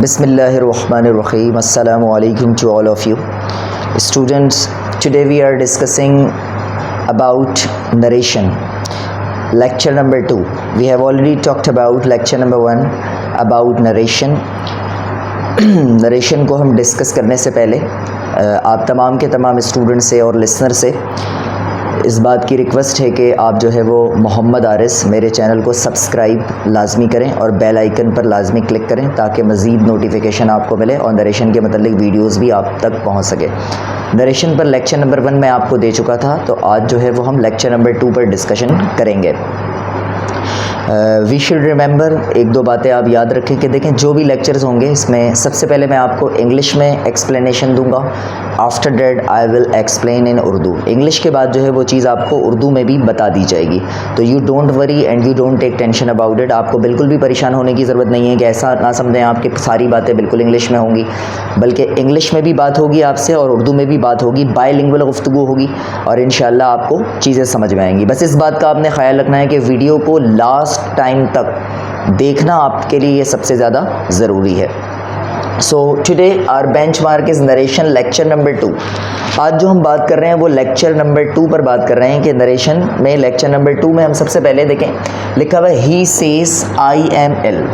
Bismillahirrahmanirrahim. Assalamu alaikum to all of you. Students, today we are discussing about narration. Lecture number 2. We have already talked about lecture number 1 about narration. Narration को हम discuss करने से पहले आप तमाम के तमाम स्टूडेंट से और लिसनर से इस बात की रिक्वेस्ट है कि आप जो है वो मोहम्मद आरिस मेरे चैनल को सब्सक्राइब लाजमी करें और बेल आइकन पर लाजमी क्लिक करें ताकि मज़ीद नोटिफिकेशन आपको मिले और नरेशन के मतलब वीडियोस भी आप तक पहुंच सके। नरेशन पर लेक्चर नंबर 1 मैं आपको दे चुका था, तो आज जो है वो हम लेक्चर नंबर 2 पर डिस्कशन करेंगे। वी शुड रिमेंबर, एक दो बातें आप याद रखें कि देखें जो भी लेक्चर्स होंगे इसमें सबसे पहले मैं आपको इंग्लिश में एक्सप्लेनेशन दूंगा। After that I will explain in Urdu. English के बाद जो है वो चीज़ आपको उर्दू में भी बता दी जाएगी, तो you don't worry and you don't take tension about it. आपको बिल्कुल भी परेशान होने की ज़रूरत नहीं है कि ऐसा ना समझें आपकी सारी बातें बिल्कुल इंग्लिश में होंगी, बल्कि इंग्लिश में भी बात होगी आपसे और उर्दू में भी बात होगी, बायलिंगुअल गुफ्तगू होगी और इंशाल्लाह आपको चीज़ें समझ में आएंगी। बस इस बात का आपने ख्याल रखना है कि वीडियो को लास्ट टाइम तक देखना आपके लिए ये सबसे ज़्यादा ज़रूरी है। So today our benchmark is narration lecture number 2। आज जो हम बात कर रहे हैं वो लेक्चर नंबर 2 पर बात कर रहे हैं कि नरेशन में लेक्चर नंबर 2 में हम सबसे पहले देखें, लिखा हुआ है he says I am ill.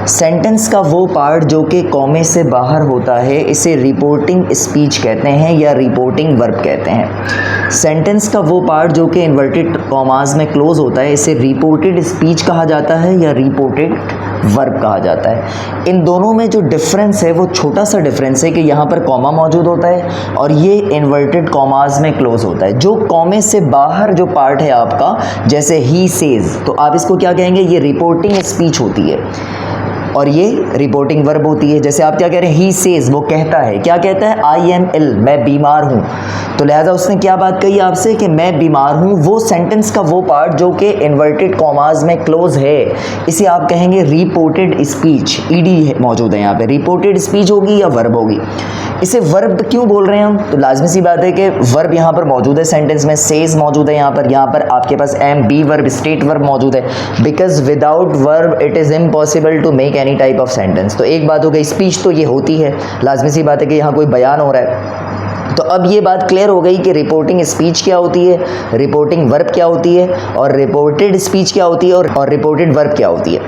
Sentence का वो पार्ट जो कि कॉमे से बाहर होता है इसे रिपोर्टिंग स्पीच कहते हैं या रिपोर्टिंग वर्ब कहते हैं। सेंटेंस का वो पार्ट जो कि इन्वर्टेड कॉमास में क्लोज होता है इसे रिपोर्टेड स्पीच कहा जाता है या रिपोर्टेड वर्ब कहा जाता है। इन दोनों में जो डिफरेंस है वो छोटा सा डिफरेंस है कि यहाँ पर कॉमा मौजूद होता है और ये इन्वर्टेड कॉमास में क्लोज होता है। जो कॉमे से बाहर जो पार्ट है आपका, जैसे ही सेज, तो आप इसको क्या कहेंगे, ये रिपोर्टिंग स्पीच होती है और ये रिपोर्टिंग वर्ब होती है। जैसे आप क्या कह रहे हैं, ही सेज, वो कहता है, क्या कहता है, आई एम इल, मैं बीमार हूँ। तो लिहाजा उसने क्या बात कही आपसे कि मैं बीमार हूँ। वो सेंटेंस का वो पार्ट जो कि इन्वर्टेड कॉमास में क्लोज है इसे आप कहेंगे रिपोर्टेड स्पीच। ईडी मौजूद है यहाँ पे, रिपोर्टेड स्पीच होगी या वर्ब होगी। इसे वर्ब क्यों बोल रहे हैं हम, तो लाजमी सी बात है कि वर्ब यहाँ पर मौजूद है, सेंटेंस में सेज मौजूद है, यहाँ पर आपके पास am be verb state verb मौजूद है। Because without verb it is impossible to make any type of sentence. तो एक बात हो गई, स्पीच तो ये होती है, लाजमी सी बात है कि यहाँ कोई बयान हो रहा है। तो अब ये बात क्लियर हो गई कि रिपोर्टिंग स्पीच क्या होती है, रिपोर्टिंग वर्ब क्या होती है और रिपोर्टेड स्पीच क्या होती है और रिपोर्टेड वर्ब क्या होती है।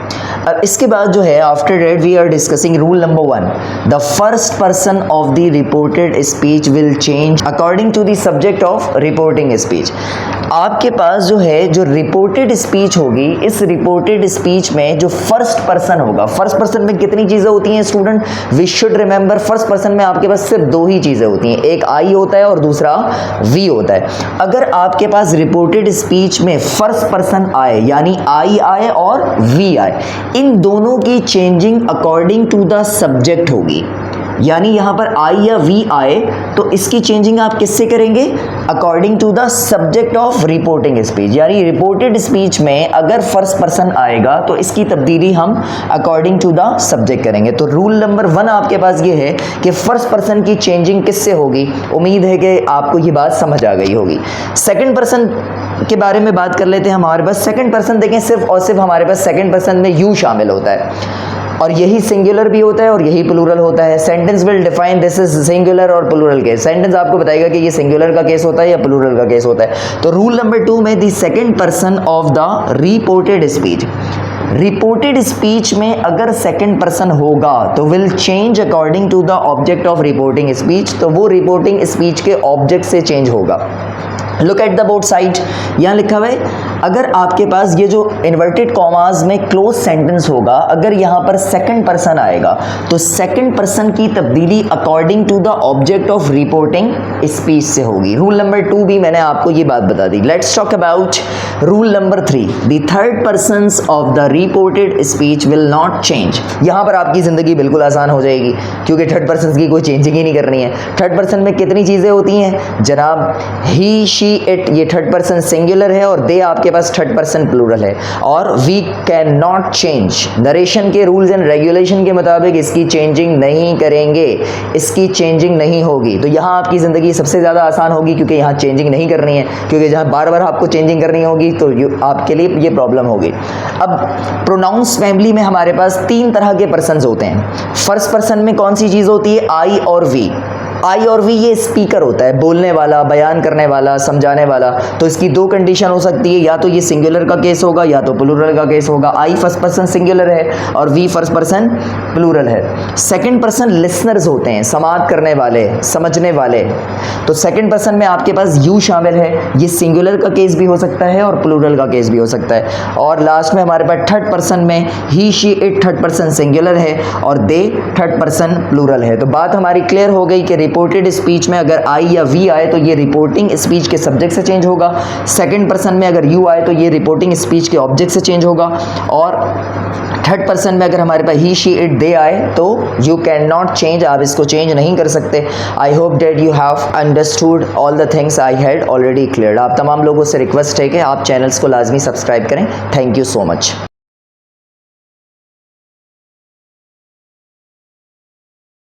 अब इसके बाद जो है after that we are discussing rule number 1, the first person of the reported speech will change according to the subject of reporting speech. आपके पास जो है जो रिपोर्टेड स्पीच होगी, इस रिपोर्टेड स्पीच में जो फर्स्ट पर्सन होगा, फर्स्ट पर्सन में कितनी चीज़ें होती हैं student, we should remember, first person में आपके पास सिर्फ 2 ही चीज़ें होती हैं, एक आई होता है और दूसरा वी होता है। अगर आपके पास रिपोर्टेड स्पीच में फर्स्ट पर्सन आए यानी आई आए और वी आए, इन दोनों की changing according to the subject होगी। यानी यहाँ पर आई या वी आए तो इसकी चेंजिंग आप किससे करेंगे, according to the subject of reporting speech. यानी रिपोर्टेड स्पीच में अगर फर्स्ट पर्सन आएगा तो इसकी तब्दीली हम अकॉर्डिंग टू द सब्जेक्ट करेंगे। तो रूल नंबर 1 आपके पास ये है कि फर्स्ट पर्सन की चेंजिंग किससे होगी। उम्मीद है कि आपको ये बात समझ आ गई होगी। सेकंड पर्सन के बारे में बात कर लेते हैं। हमारे पास सेकंड पर्सन देखें, सिर्फ और सिर्फ हमारे पास सेकंड पर्सन में यू शामिल होता है और यही सिंगुलर भी होता है और यही प्लूरल होता है। Sentence will define this is singular और प्लूरल केस। सेंटेंस आपको बताएगा कि ये सिंगुलर का केस होता है या प्लूरल का केस होता है। तो रूल नंबर 2 में the second person of the reported speech, reported speech में अगर सेकंड पर्सन होगा तो will change according to the object of reporting speech. तो वो रिपोर्टिंग स्पीच के ऑब्जेक्ट से चेंज होगा। Look at the both side, यहाँ लिखा हुआ है अगर आपके पास ये जो इन्वर्टेड कॉमास में क्लोज सेंटेंस होगा, अगर यहाँ पर सेकंड पर्सन आएगा तो सेकंड पर्सन की तब्दीली according to the object of reporting speech से होगी। रूल नंबर 2 भी मैंने आपको ये बात बता दी। Let's talk about rule number 3, the third person of the reported speech will not change. यहाँ पर आपकी ज़िंदगी बिल्कुल आसान हो जाएगी क्योंकि थर्ड पर्सन की कोई चेंजिंग ही नहीं करनी है। थर्ड पर्सन में कितनी चीज़ें होती हैं जनाब, ही शी इट ये थर्ड पर्सन सिंगुलर है और दे आपके पास थर्ड पर्सन प्लूरल है। और we can not change, narration के रूल्स एंड रेगुलेशन के मुताबिक इसकी चेंजिंग नहीं करेंगे, इसकी चेंजिंग नहीं होगी। तो यहाँ आपकी ज़िंदगी सबसे ज़्यादा आसान होगी क्योंकि यहाँ चेंजिंग नहीं करनी है, क्योंकि जहाँ बार बार आपको चेंजिंग करनी होगी तो आपके लिए ये प्रॉब्लम होगी। अब प्रोनाउंस फैमिली में हमारे पास 3 तरह के पर्सन्स होते हैं। फर्स्ट पर्सन में कौन सी चीज़ होती है? आई और वी। आई और वी ये स्पीकर होता है, बोलने वाला, बयान करने वाला, समझाने वाला। तो इसकी 2 कंडीशन हो सकती है, या तो ये सिंगुलर का केस होगा या तो प्लूरल का केस होगा। आई फर्स्ट पर्सन सिंगुलर है और वी फर्स्ट पर्सन प्लूरल है। सेकंड पर्सन लिसनर्स होते हैं, समाअत करने वाले, समझने वाले। तो सेकंड पर्सन में आपके पास यू शामिल है, ये सिंगुलर का केस भी हो सकता है और प्लूरल का केस भी हो सकता है। और लास्ट में हमारे पास थर्ड पर्सन में he she it third person singular है और दे थर्ड पर्सन प्लूरल है। तो बात हमारी क्लियर हो गई कि रिपोर्टेड स्पीच में अगर आई या वी आए तो ये रिपोर्टिंग स्पीच के सब्जेक्ट से चेंज होगा। सेकंड पर्सन में अगर यू आए तो ये रिपोर्टिंग स्पीच के ऑब्जेक्ट से चेंज होगा। और थर्ड पर्सन में अगर हमारे पास ही शी इट दे आए तो यू कैन नॉट चेंज, आप इसको चेंज नहीं कर सकते। I hope that you have understood all the things I had already cleared. आप तमाम लोगों से रिक्वेस्ट है कि आप चैनल्स को लाजमी सब्सक्राइब करें। Thank you so much.